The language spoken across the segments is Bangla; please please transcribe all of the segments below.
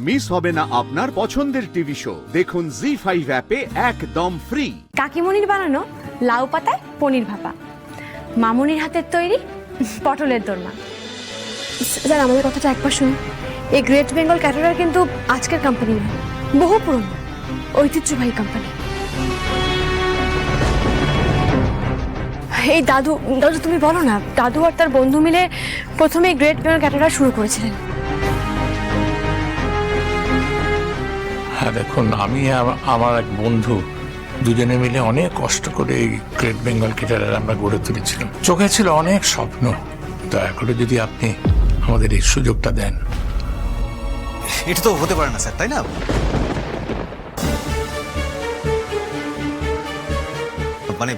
মিস হবে না আপনার পছন্দের টিভি শো। দেখুন জি5 অ্যাপে একদম ফ্রি। কাকিমণির বানানো লাউ পাতায় পনির ভাপা, মামুনির হাতের তৈরি পটলের দোরমা। স্যার আমাদের কথাটা একবার শুনুন, এই গ্রেট বেঙ্গল ক্যাটারার কিন্তু আজকের কোম্পানি নয়, বহু পুরনো ঐতিহ্যবাহী কোম্পানি। এই দাদু দাদু তুমি বলো না, দাদু আর তার বন্ধু মিলে প্রথমে গ্রেট বেঙ্গল ক্যাটারার শুরু করেছিলেন। হ্যাঁ দেখুন, আমি আমার এক বন্ধু দুজনে মিলে অনেক কষ্ট করে এই গ্রেট বেঙ্গল ক্যাটারার আমরা গড়ে তুলেছিলাম। চোখে ছিল অনেক স্বপ্ন। দয়া করে যদি আপনি আমাদের এই সুযোগটা দেন। এটা তো হতে পারে না স্যার, তাই না? মানে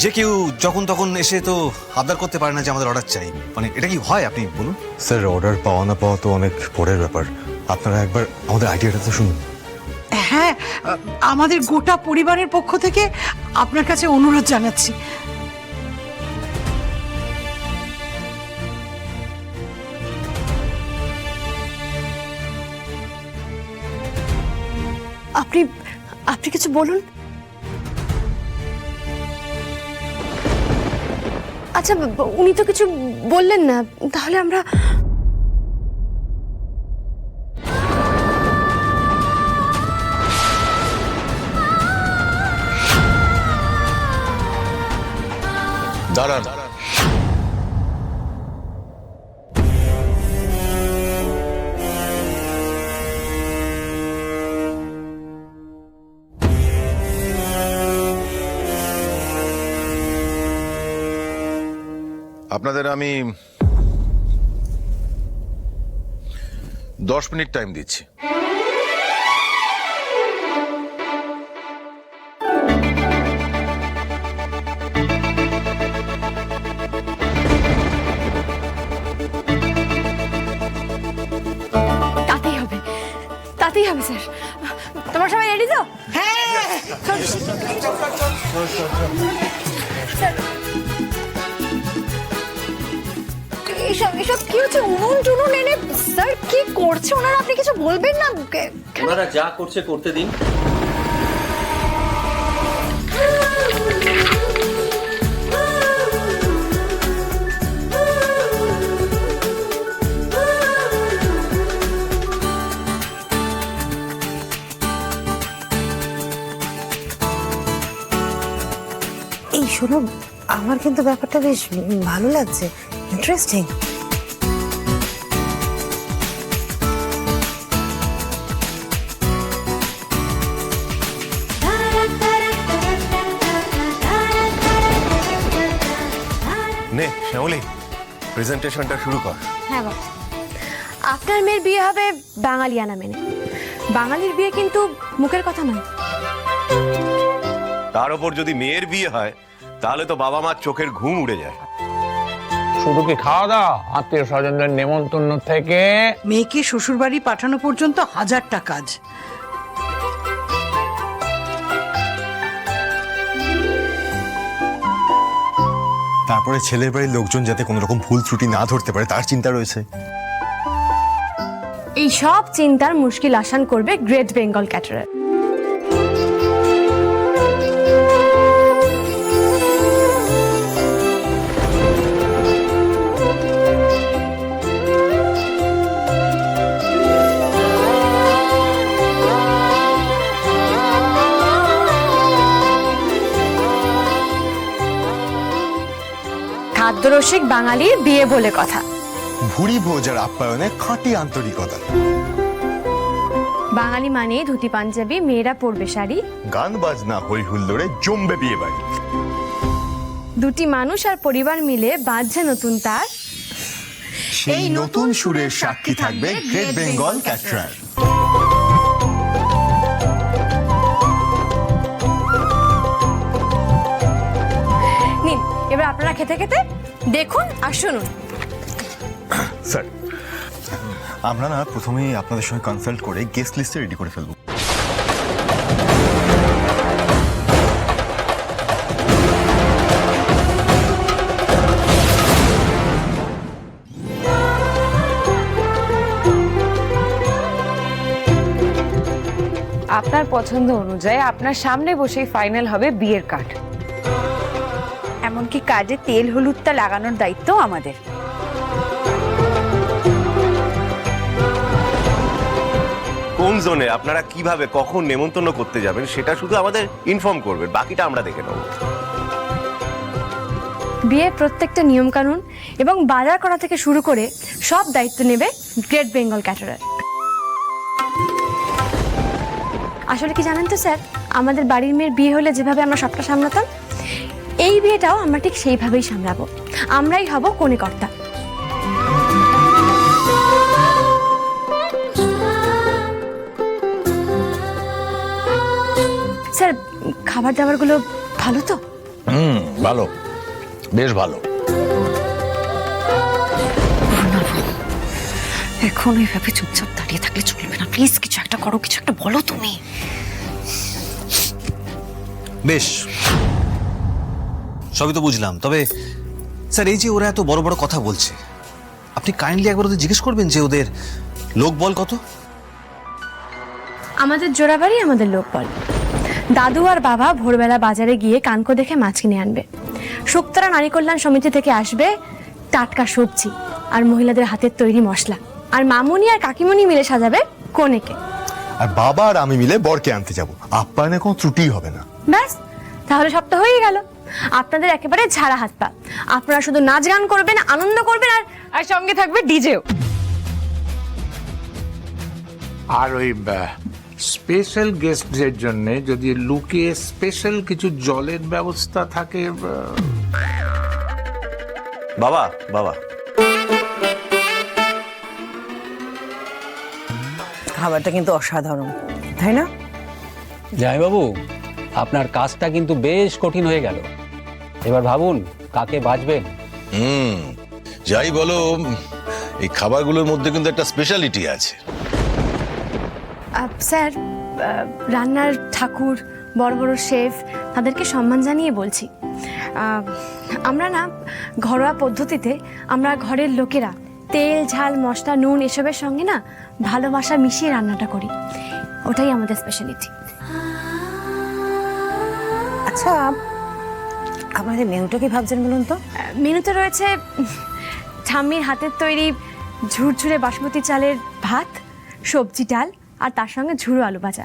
যে কেউ যখন তখন এসে তো আবদার করতে পারে না যে আমাদের অর্ডার চাই। মানে এটা কি হয় আপনি বলুন? স্যার অর্ডার পাওয়া না পাওয়া তো অনেক পরের ব্যাপার। আপনারা একবার আমাদের আইডিয়াটা তো শুনুন। হ্যাঁ, আমাদের গোটা পরিবারের পক্ষ থেকে আপনার কাছে অনুরোধ জানাচ্ছি। আপনি আপনি কিছু বলুন। আচ্ছা উনি তো কিছু বললেন না, তাহলে আমরা দাঁড়ান। আপনাদের আমি 10 মিনিট টাইম দিচ্ছি। তাতেই হবে স্যার। তোমার সবাই রেডি তো? হ্যাঁ, এসব কি হচ্ছে? উনুন টুনুন এনে স্যার কি করছে ওনারা? আপনি কিছু বলবেন না? ওনারা যা করছে করতে দিন। এই শোনো, আমার কিন্তু ব্যাপারটা বেশ ভালো লাগছে, ইন্টারেস্টিং। নে শ্যামলী, প্রেজেন্টেশনটা শুরু কর। হ্যাঁ বাবা, আপনার মেয়ের বিয়ে হবে বাঙালিয়ানা মেনে। বাঙালির বিয়ে কিন্তু মুখের কথা নয়। তার উপর যদি মেয়ের বিয়ে হয় তাহলে তো বাবা মার চোখের ঘুম উড়ে যায়। শুধু কি খাওয়া দাওয়া, আত্মীয় স্বজনদের নেমন্তন্ন থেকে মেয়েকে শ্বশুরবাড়ি পাঠানো পর্যন্ত হাজারটা কাজ। তারপরে ছেলের বাড়ির লোকজন যাতে কোনো রকম ভুল ত্রুটি না ধরতে পারে তার চিন্তা রয়েছে। এই সব চিন্তার মুশকিল আসান করবে গ্রেট বেঙ্গল ক্যাটারার। খাদ্যরসিক বাঙালির বিয়ে বলে কথা। ভুরি ভোজার আপ্যায়নে খাঁটি আন্তরিকতা। বাঙালি মানে ধুতি পাঞ্জাবি, মেয়েরা পরবে শাড়ি, গান বাজনা হই হুল্লোড়ে জমবে বিয়ে বাড়ি। দুটি মানুষ আর পরিবার মিলে বাঁধছে নতুন তার। সেই নতুন সুরের সাক্ষী থাকবে গ্রেট বেঙ্গল ক্যাটারার। নিন, এবার আপনারা খেতে খেতে দেখুন আর শুনুন। স্যার, আমরা না প্রথমেই আপনাদের সঙ্গে কনসাল্ট করে গেস্ট লিস্টে রেডি করে ফেলবো। আপনার পছন্দ অনুযায়ী আপনার সামনে বসেই ফাইনাল হবে বিয়ের কার্ড। এমনকি কার্ডে তেল হলুদটা লাগানোর দায়িত্ব আমাদের। কোন জোনে আপনারা কিভাবে কখন নেমন্তন্ন করতে যাবেন সেটা শুধু আমাদের ইনফর্ম করবেন, বাকিটা আমরা দেখে নেব। বিয়ের প্রত্যেকটা নিয়মকানুন এবং বাজার করা থেকে শুরু করে সব দায়িত্ব নেবে গ্রেট বেঙ্গল ক্যাটারার। আসলে কি জানেন তো স্যার, আমাদের বাড়ির মেয়ের বিয়ে হলে যেভাবে আমরা সবটা সামলাতাম, এই বিয়েটাও আমরা ঠিক সেইভাবেই সামলাবো। আমরাই হব কনেকর্তা। স্যার, খাবার দাবারগুলো ভালো তো? ভালো, বেশ ভালো। এখন এইভাবে চুপচাপ দাঁড়িয়ে থাকলে চলবে না, প্লিজ কিছু একটা করো, কিছু একটা বলো তুমি। বেশ, সবই তো বুঝলাম, তবে স্যার এই যে ওরা এত বড় বড় কথা বলছে, আপনি কাইন্ডলি একবার ওদের জিজ্ঞেস করবেন যে ওদের লোকবল কত? আমাদের জোড়াবাড়ি, আমাদের লোকবল। দাদু আর বাবা ভোরবেলা বাজারে গিয়ে কানকো দেখে মাছ কিনে আনবে। শুক্তারা নারী কল্যাণ সমিতি থেকে আসবে টাটকা সবজি আর মহিলাদের হাতের তৈরি মশলা। আর মামুনি আর কাকিমণি মিলে সাজাবে কনেকে। আর বাবা আর আমি মিলে বরকে আনতে যাব, আপ্যায়নে কোনো ত্রুটি হবে না। ব্যাস, তাহলে সব তো হয়েই গেল। আপনাদের একেবারে ঝাড়া হাত পা। আপনারা শুধু নাচ গান করবেন, আনন্দ করবেন, আর সঙ্গে থাকবে ডিজেও। আর ওই স্পেশাল গেস্টদের জন্য যদি লুকিয়ে স্পেশাল কিছু জলের ব্যবস্থা থাকে। বাবা বাবা, খাবারটা কিন্তু অসাধারণ, তাই না? জামাইবাবু, আপনার কাজটা কিন্তু বেশ কঠিন হয়ে গেল। এবার ভাবুন কাকে বাঁচবেন। যাই বলো, এই খাবারগুলোর মধ্যে কিন্তু একটা স্পেশালিটি আছে। স্যার, রান্নার ঠাকুর, বড় বড় শেফ, তাদেরকে সম্মান জানিয়ে বলছি। আমরা না ঘরোয়া পদ্ধতিতে, আমরা ঘরের লোকেরা তেল ঝাল মশলা নুন এসবের সঙ্গে না ভালোবাসা মিশিয়ে রান্নাটা করি। ওটাই আমাদের স্পেশালিটি। আচ্ছা, আমাদের মেনুটা কি ভাবছেন বলুন তো? মেনুতে রয়েছে ঠাম্মির হাতের তৈরি ঝুরঝুরে বাসমতি চালের ভাত, সবজি ডাল, আর তার সঙ্গে ঝুরো আলু ভাজা।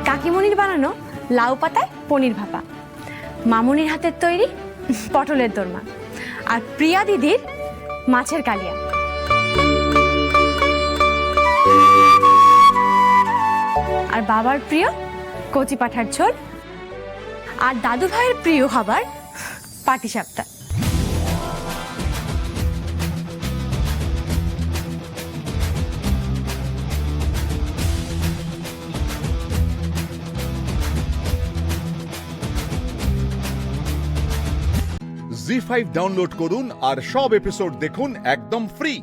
কাকিমণির বানানো লাউ পাতায় পনির ভাপা, মামুনির হাতের তৈরি পটলের দোরমা, আর প্রিয়া দিদির মাছের কালিয়া। আর বাবার প্রিয় কচি পাঠার ঝোল, আর দাদু ভাইয়ের প্রিয় খাবার পাটিসাপটা। জি5 ডাউনলোড করুন আর সব এপিসোড দেখুন একদম ফ্রি।